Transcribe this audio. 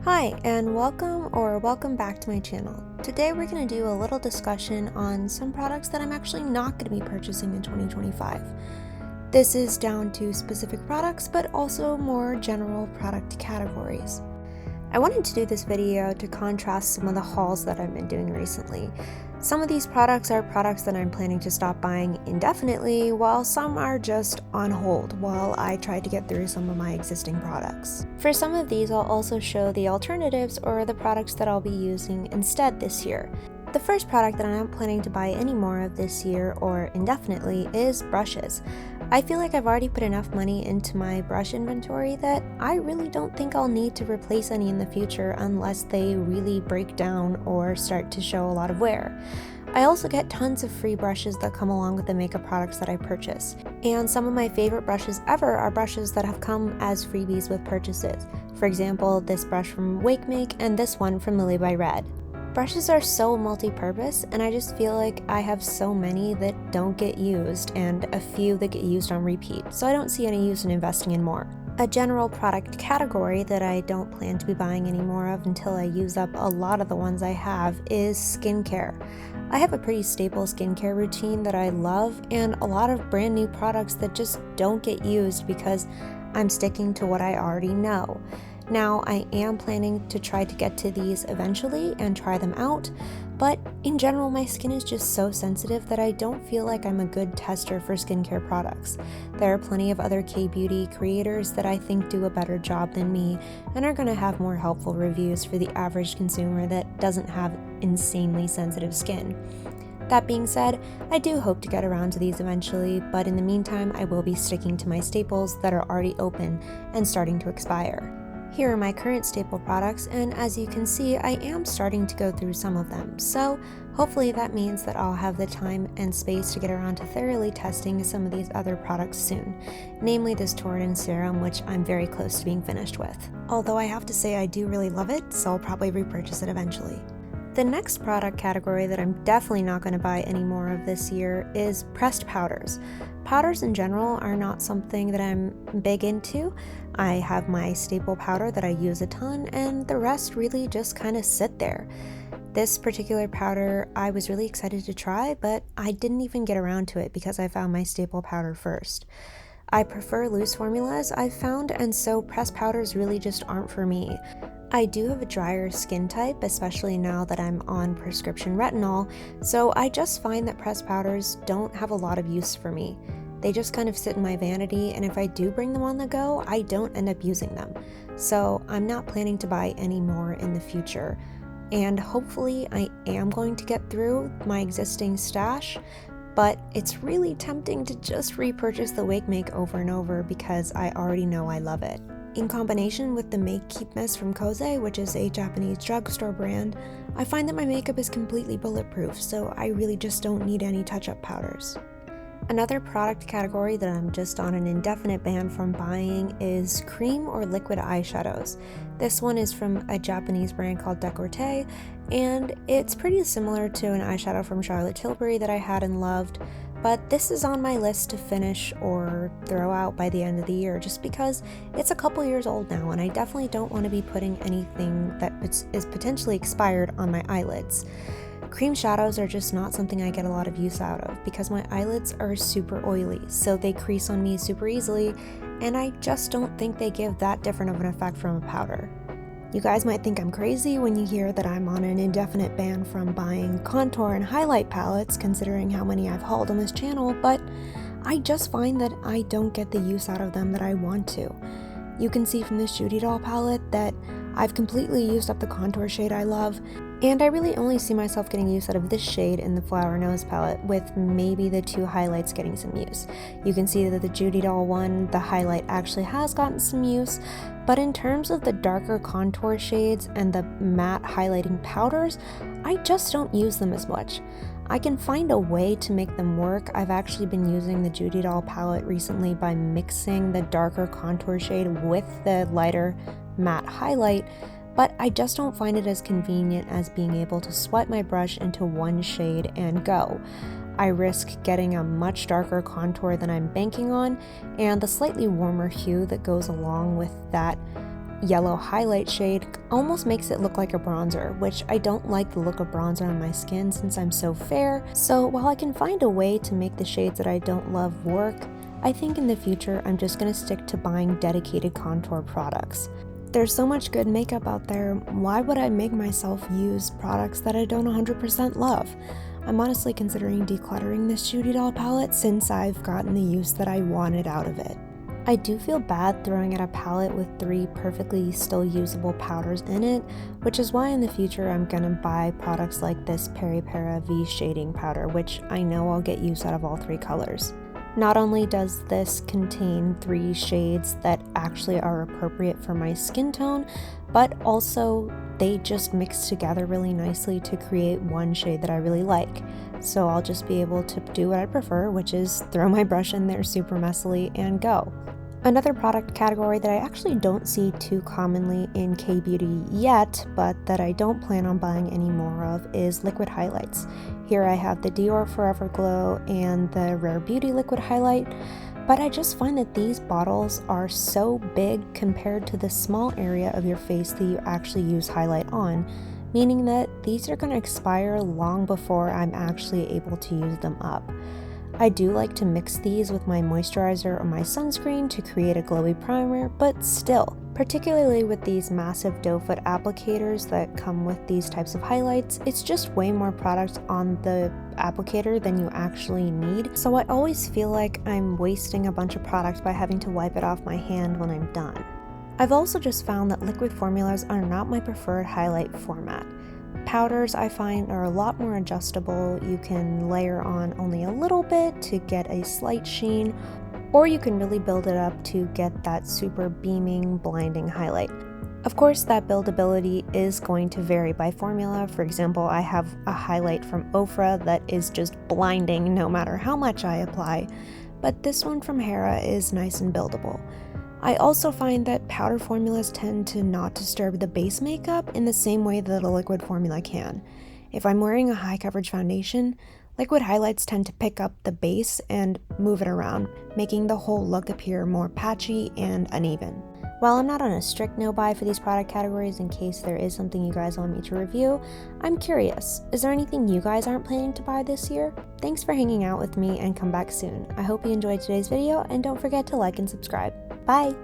Hi, and welcome back to my channel. Today we're going to do a little discussion on some products that I'm actually not going to be purchasing in 2025. This is down to specific products, but also more general product categories. I wanted to do this video to contrast some of the hauls that I've been doing recently. Some of these products are products that I'm planning to stop buying indefinitely, while some are just on hold while I try to get through some of my existing products. For some of these, I'll also show the alternatives or the products that I'll be using instead this year. The first product that I'm not planning to buy any more of this year or indefinitely is brushes. I feel like I've already put enough money into my brush inventory that I really don't think I'll need to replace any in the future unless they really break down or start to show a lot of wear. I also get tons of free brushes that come along with the makeup products that I purchase. And some of my favorite brushes ever are brushes that have come as freebies with purchases. For example, this brush from Wakemake and this one from Lily by Red. Brushes are so multi-purpose, and I just feel like I have so many that don't get used and a few that get used on repeat, so I don't see any use in investing in more. A general product category that I don't plan to be buying any more of until I use up a lot of the ones I have is skincare. I have a pretty staple skincare routine that I love and a lot of brand new products that just don't get used because I'm sticking to what I already know. Now, I am planning to try to get to these eventually and try them out, but in general, my skin is just so sensitive that I don't feel like I'm a good tester for skincare products. There are plenty of other K-beauty creators that I think do a better job than me and are going to have more helpful reviews for the average consumer that doesn't have insanely sensitive skin. That being said, I do hope to get around to these eventually, but in the meantime, I will be sticking to my staples that are already open and starting to expire. Here are my current staple products, and as you can see, I am starting to go through some of them, so hopefully that means that I'll have the time and space to get around to thoroughly testing some of these other products soon, namely this Torrid serum, which I'm very close to being finished with. Although I have to say I do really love it, so I'll probably repurchase it eventually. The next product category that I'm definitely not going to buy any more of this year is pressed powders. Powders in general are not something that I'm big into. I have my staple powder that I use a ton, and the rest really just kind of sit there. This particular powder I was really excited to try, but I didn't even get around to it because I found my staple powder first. I prefer loose formulas, I've found, and so pressed powders really just aren't for me. I do have a drier skin type, especially now that I'm on prescription retinol, so I just find that pressed powders don't have a lot of use for me. They just kind of sit in my vanity, and if I do bring them on the go, I don't end up using them. So I'm not planning to buy any more in the future. And hopefully I am going to get through my existing stash, but it's really tempting to just repurchase the Wakemake over and over because I already know I love it. In combination with the Make Keep Mist from Koze, which is a Japanese drugstore brand, I find that my makeup is completely bulletproof, so I really just don't need any touch-up powders. Another product category that I'm just on an indefinite ban from buying is cream or liquid eyeshadows. This one is from a Japanese brand called Decollete, and it's pretty similar to an eyeshadow from Charlotte Tilbury that I had and loved, but this is on my list to finish or throw out by the end of the year just because it's a couple years old now and I definitely don't want to be putting anything that is potentially expired on my eyelids. Cream shadows are just not something I get a lot of use out of because my eyelids are super oily, so they crease on me super easily, and I just don't think they give that different of an effect from a powder. You guys might think I'm crazy when you hear that I'm on an indefinite ban from buying contour and highlight palettes, considering how many I've hauled on this channel, but I just find that I don't get the use out of them that I want to. You can see from this Judy Doll palette that I've completely used up the contour shade I love, and I really only see myself getting use out of this shade in the Flower Nose palette, with maybe the two highlights getting some use. You can see that the Judy Doll one, the highlight actually has gotten some use, but in terms of the darker contour shades and the matte highlighting powders, I just don't use them as much. I can find a way to make them work. I've actually been using the Judy Doll palette recently by mixing the darker contour shade with the lighter matte highlight, but I just don't find it as convenient as being able to swipe my brush into one shade and go. I risk getting a much darker contour than I'm banking on, and the slightly warmer hue that goes along with that yellow highlight shade almost makes it look like a bronzer, which I don't like the look of bronzer on my skin since I'm so fair. So while I can find a way to make the shades that I don't love work, I think in the future I'm just gonna stick to buying dedicated contour products. There's so much good makeup out there, why would I make myself use products that I don't 100% love? I'm honestly considering decluttering this Judy Doll palette since I've gotten the use that I wanted out of it. I do feel bad throwing out a palette with 3 perfectly still usable powders in it, which is why in the future I'm gonna buy products like this Peri Para V shading powder, which I know I'll get use out of all 3 colors. Not only does this contain 3 shades that actually are appropriate for my skin tone, but also they just mix together really nicely to create one shade that I really like. So I'll just be able to do what I prefer, which is throw my brush in there super messily and go. Another product category that I actually don't see too commonly in K-beauty yet, but that I don't plan on buying any more of, is liquid highlights. Here I have the Dior Forever Glow and the Rare Beauty liquid highlight, but I just find that these bottles are so big compared to the small area of your face that you actually use highlight on, meaning that these are going to expire long before I'm actually able to use them up. I do like to mix these with my moisturizer or my sunscreen to create a glowy primer, but still, particularly with these massive doe foot applicators that come with these types of highlights, it's just way more product on the applicator than you actually need, so I always feel like I'm wasting a bunch of product by having to wipe it off my hand when I'm done. I've also just found that liquid formulas are not my preferred highlight format. Powders I find are a lot more adjustable. You can layer on only a little bit to get a slight sheen, or you can really build it up to get that super beaming, blinding highlight. Of course, that buildability is going to vary by formula. For example, I have a highlight from Ofra that is just blinding no matter how much I apply, but this one from Hera is nice and buildable. I also find that powder formulas tend to not disturb the base makeup in the same way that a liquid formula can. If I'm wearing a high coverage foundation, liquid highlights tend to pick up the base and move it around, making the whole look appear more patchy and uneven. While I'm not on a strict no buy for these product categories in case there is something you guys want me to review, I'm curious, is there anything you guys aren't planning to buy this year? Thanks for hanging out with me and come back soon. I hope you enjoyed today's video and don't forget to like and subscribe. Bye!